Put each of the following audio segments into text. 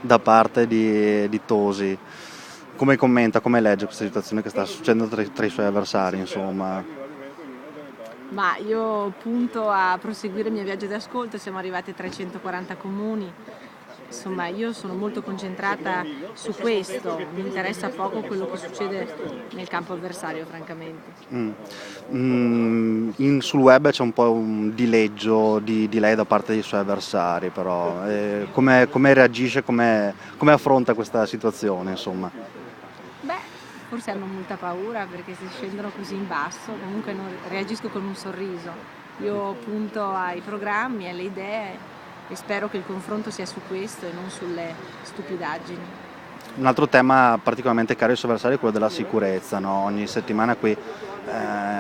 da parte di Tosi. Come commenta, come legge questa situazione che sta succedendo tra i suoi avversari, insomma? Ma io punto a proseguire il mio viaggio di ascolto, siamo arrivati a 340 comuni, insomma io sono molto concentrata su questo, mi interessa poco quello che succede nel campo avversario francamente. Sul web c'è un po' un dileggio di lei da parte dei suoi avversari, però come reagisce, come affronta questa situazione, insomma? Beh, forse hanno molta paura perché se scendono così in basso, comunque non reagisco con un sorriso. Io punto ai programmi, alle idee e spero che il confronto sia su questo e non sulle stupidaggini. Un altro tema particolarmente caro ai suoi avversari è quello della sicurezza, no? Ogni settimana qui,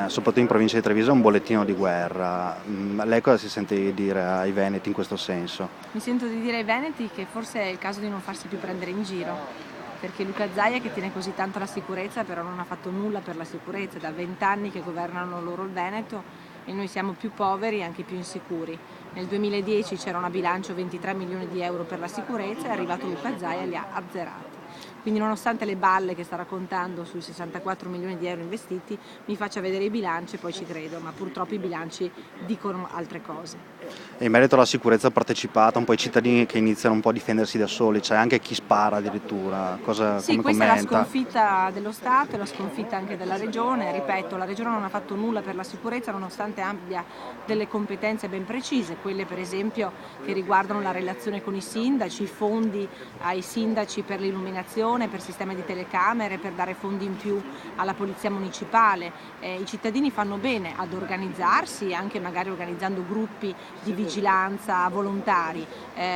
soprattutto in provincia di Treviso, è un bollettino di guerra. Lei cosa si sente di dire ai veneti in questo senso? Mi sento di dire ai veneti che forse è il caso di non farsi più prendere in giro, perché Luca Zaia, che tiene così tanto la sicurezza, però non ha fatto nulla per la sicurezza, da 20 anni che governano loro il Veneto e noi siamo più poveri e anche più insicuri. Nel 2010 c'era una bilancio 23 milioni di euro per la sicurezza, è arrivato Luca Zaia e li ha azzerati. Quindi nonostante le balle che sta raccontando sui 64 milioni di euro investiti, mi faccia vedere i bilanci e poi ci credo, ma purtroppo i bilanci dicono altre cose. E in merito alla sicurezza partecipata, un po' i cittadini che iniziano un po' a difendersi da soli, c'è anche chi spara addirittura, Sì, come questa è la commenta? sconfitta dello Stato e la sconfitta anche della Regione. Ripeto, la Regione non ha fatto nulla per la sicurezza nonostante abbia delle competenze ben precise, quelle per esempio che riguardano la relazione con i sindaci, i fondi ai sindaci per l'illuminazione, per sistemi di telecamere, per dare fondi in più alla polizia municipale. I cittadini fanno bene ad organizzarsi, anche magari organizzando gruppi di vigilanza volontari,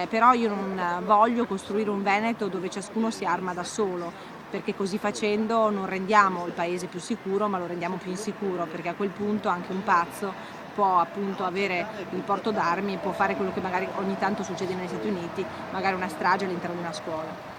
però io non voglio costruire un Veneto dove ciascuno si arma da solo, perché così facendo non rendiamo il paese più sicuro ma lo rendiamo più insicuro, perché a quel punto anche un pazzo può appunto avere il porto d'armi e può fare quello che magari ogni tanto succede negli Stati Uniti, magari una strage all'interno di una scuola.